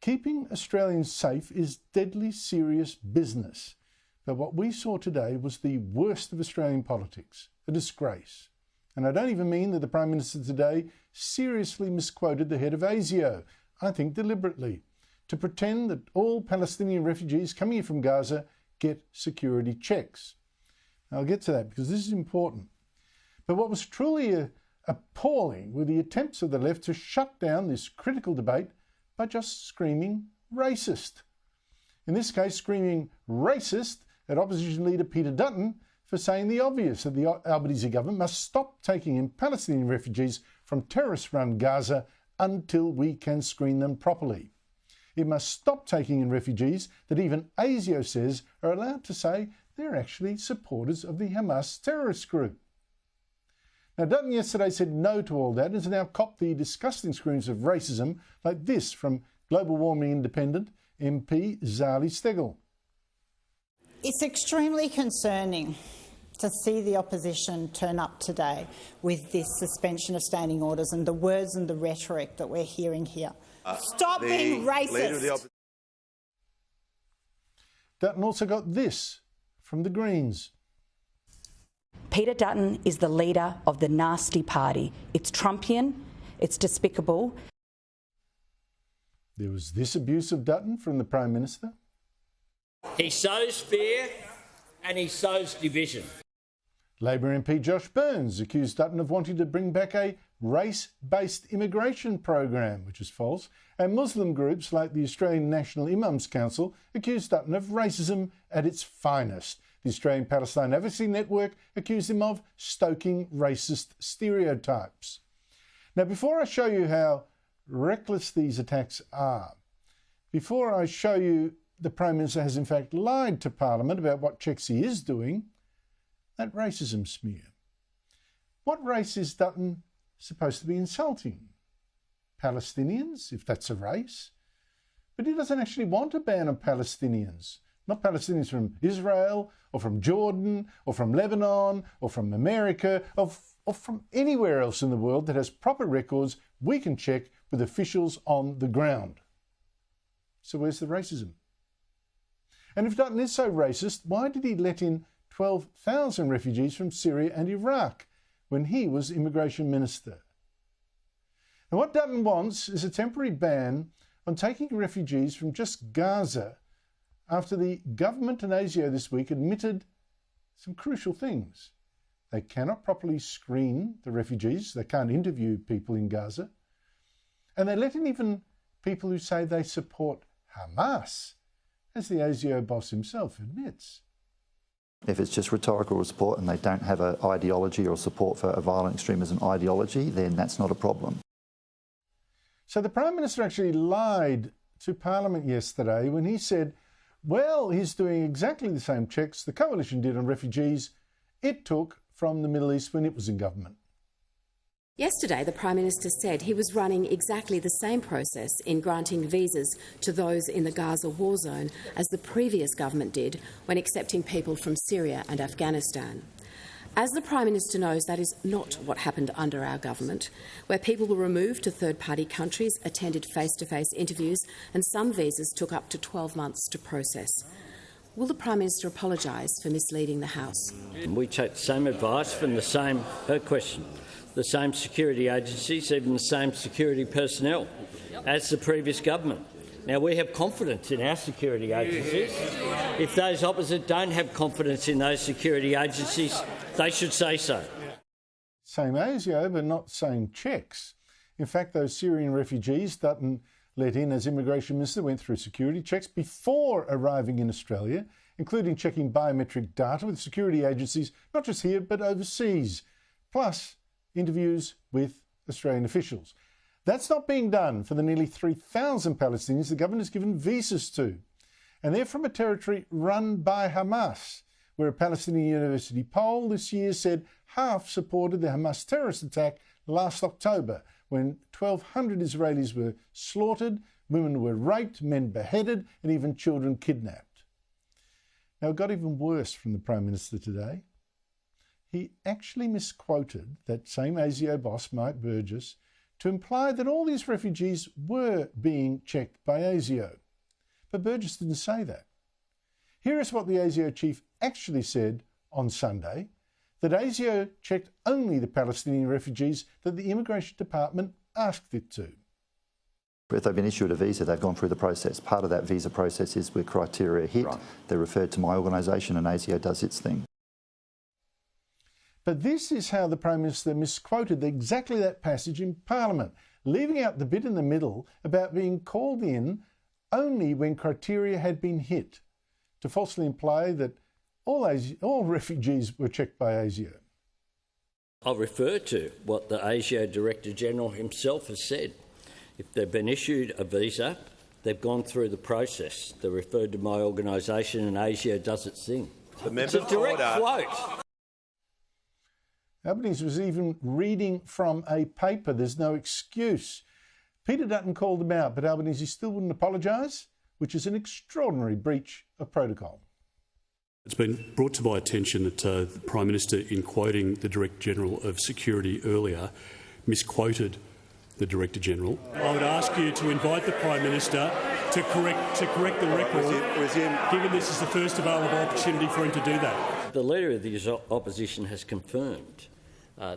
Keeping Australians safe is deadly serious business. But what we saw today was the worst of Australian politics, a disgrace. And I don't even mean that the Prime Minister today seriously misquoted the head of ASIO, I think deliberately, to pretend that all Palestinian refugees coming in from Gaza get security checks. I'll get to that because this is important. But what was truly appalling were the attempts of the left to shut down this critical debate by just screaming racist. In this case, screaming racist at opposition leader Peter Dutton for saying the obvious, that the Albanese government must stop taking in Palestinian refugees from terrorist-run Gaza until we can screen them properly. It must stop taking in refugees that even ASIO says are allowed to say they're actually supporters of the Hamas terrorist group. Now, Dutton yesterday said no to all that and has now copped the disgusting screams of racism like this from Global Warming Independent MP Zali Steggall. It's extremely concerning to see the opposition turn up today with this suspension of standing orders and the words and the rhetoric that we're hearing here. Stop being racist. Dutton also got this from the Greens. Peter Dutton is the leader of the nasty party. It's Trumpian, it's despicable. There was this abuse of Dutton from the Prime Minister. He sows fear and he sows division. Labor MP Josh Burns accused Dutton of wanting to bring back a race-based immigration program, which is false, and Muslim groups like the Australian National Imams Council accused Dutton of racism at its finest. The Australian Palestine Advocacy Network accused him of stoking racist stereotypes. Now, before I show you how reckless these attacks are, before I show you the Prime Minister has in fact lied to Parliament about what checks he is doing, that racism smear. What race is Dutton supposed to be insulting? Palestinians, if that's a race? But he doesn't actually want a ban on Palestinians. Not Palestinians from Israel or from Jordan or from Lebanon or from America or from anywhere else in the world that has proper records we can check with officials on the ground. So where's the racism? And if Dutton is so racist, why did he let in 12,000 refugees from Syria and Iraq when he was Immigration Minister? And what Dutton wants is a temporary ban on taking refugees from just Gaza after the government and ASIO this week admitted some crucial things. They cannot properly screen the refugees, they can't interview people in Gaza, and they let in even people who say they support Hamas, as the ASIO boss himself admits. If it's just rhetorical support and they don't have an ideology or support for a violent extremism ideology, then that's not a problem. So the Prime Minister actually lied to Parliament yesterday when he said, well, he's doing exactly the same checks the Coalition did on refugees it took from the Middle East when it was in government. Yesterday, the Prime Minister said he was running exactly the same process in granting visas to those in the Gaza war zone as the previous government did when accepting people from Syria and Afghanistan. As the Prime Minister knows, that is not what happened under our government, where people were removed to third-party countries, attended face-to-face interviews, and some visas took up to 12 months to process. Will the Prime Minister apologise for misleading the House? We take the same advice from the same security agencies, even the same security personnel as the previous government. Now, we have confidence in our security agencies. If those opposite don't have confidence in those security agencies, they should say so. Same ASIO, but not same checks. In fact, those Syrian refugees Dutton let in as Immigration Minister went through security checks before arriving in Australia, including checking biometric data with security agencies, not just here, but overseas, plus interviews with Australian officials. That's not being done for the nearly 3,000 Palestinians the government has given visas to. And they're from a territory run by Hamas, where a Palestinian university poll this year said half supported the Hamas terrorist attack last October, when 1,200 Israelis were slaughtered, women were raped, men beheaded, and even children kidnapped. Now, it got even worse from the Prime Minister today. He actually misquoted that same ASIO boss, Mike Burgess, to imply that all these refugees were being checked by ASIO. But Burgess didn't say that. Here is what the ASIO chief actually said on Sunday, that ASIO checked only the Palestinian refugees that the Immigration Department asked it to. If they've been issued a visa, they've gone through the process. Part of that visa process is where criteria hit. Right. They're referred to my organisation and ASIO does its thing. But this is how the Prime Minister misquoted exactly that passage in Parliament, leaving out the bit in the middle about being called in only when criteria had been hit, to falsely imply that all refugees were checked by ASIO. I'll refer to what the ASIO Director-General himself has said. If they've been issued a visa, they've gone through the process. They're referred to my organisation and ASIO does its thing. It's a direct quote. Albanese was even reading from a paper. There's no excuse. Peter Dutton called them out, but Albanese still wouldn't apologise, which is an extraordinary breach of protocol. It's been brought to my attention that the Prime Minister, in quoting the Director-General of Security earlier, misquoted the Director-General. I would ask you to invite the Prime Minister to correct the record, given this is the first available opportunity for him to do that. The Leader of the Opposition has confirmed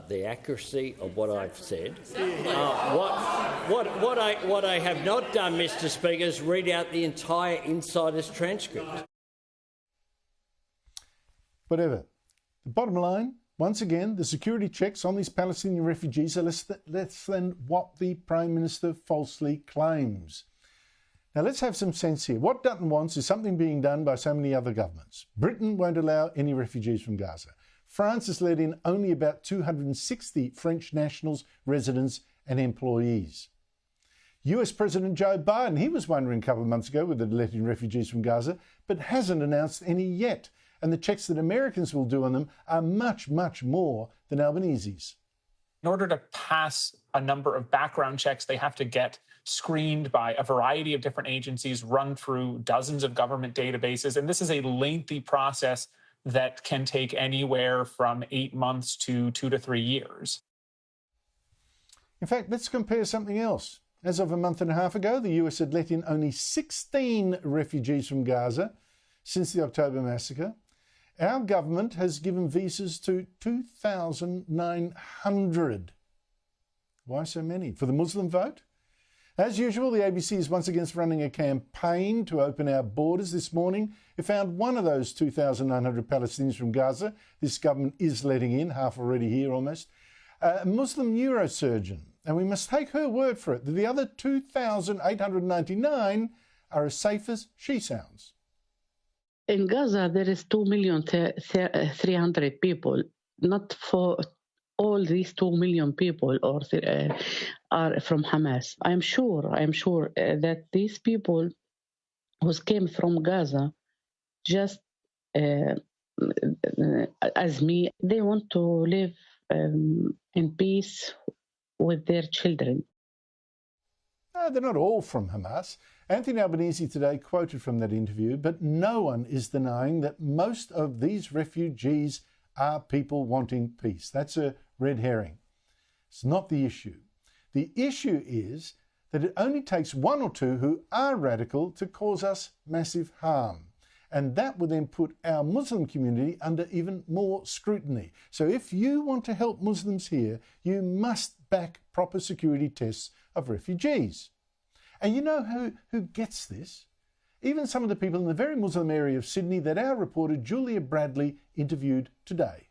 the accuracy of what I've said. What I have not done, Mr. Speaker, is read out the entire Insider's transcript. Whatever. The bottom line, once again, the security checks on these Palestinian refugees are less than what the Prime Minister falsely claims. Now let's have some sense here. What Dutton wants is something being done by so many other governments. Britain won't allow any refugees from Gaza. France has let in only about 260 French nationals, residents and employees. US President Joe Biden, he was wondering a couple of months ago whether to let in refugees from Gaza, but hasn't announced any yet. And the checks that Americans will do on them are much, much more than Albanese's. In order to pass a number of background checks, they have to get screened by a variety of different agencies, run through dozens of government databases. And this is a lengthy process that can take anywhere from 8 months to 2 to 3 years. In fact, let's compare something else. As of a month and a half ago, the US had let in only 16 refugees from Gaza since the October massacre. Our government has given visas to 2,900. Why so many? For the Muslim vote? As usual, the ABC is once again running a campaign to open our borders. This morning, it found one of those 2,900 Palestinians from Gaza. This government is letting in, half already here almost, a Muslim neurosurgeon. And we must take her word for it that the other 2,899 are as safe as she sounds. In Gaza, there is 2,300,000 people. Not for all these 2 million people are from Hamas. I'm sure that these people who came from Gaza, just as me, they want to live in peace with their children. No, they're not all from Hamas. Anthony Albanese today quoted from that interview, but no one is denying that most of these refugees are people wanting peace. That's a red herring. It's not the issue. The issue is that it only takes one or two who are radical to cause us massive harm. And that would then put our Muslim community under even more scrutiny. So if you want to help Muslims here, you must back proper security tests of refugees. And you know who gets this? Even some of the people in the very Muslim area of Sydney that our reporter Julia Bradley interviewed today.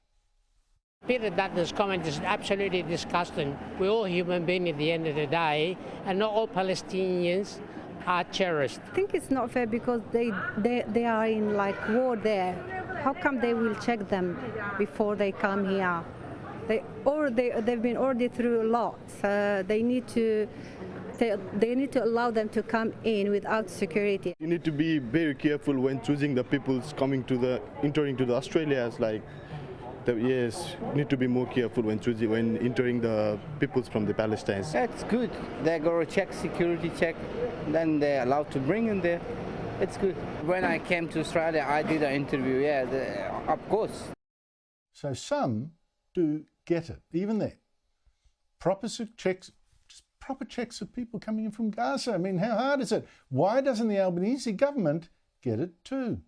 Peter Dutton's comment is absolutely disgusting. We're all human beings at the end of the day, and not all Palestinians are terrorists. I think it's not fair because they are in like war there. How come they will check them before they come here? They've been ordered through a lot. They need to allow them to come in without security. You need to be very careful when choosing the peoples entering to the Australia. Yes, you need to be more careful when entering the peoples from the Palestine. That's good. They go check, security check, then they're allowed to bring in there. It's good. When I came to Australia, I did an interview. Of course. So some do get it, even there. Proper checks, just proper checks of people coming in from Gaza. I mean, how hard is it? Why doesn't the Albanese government get it too?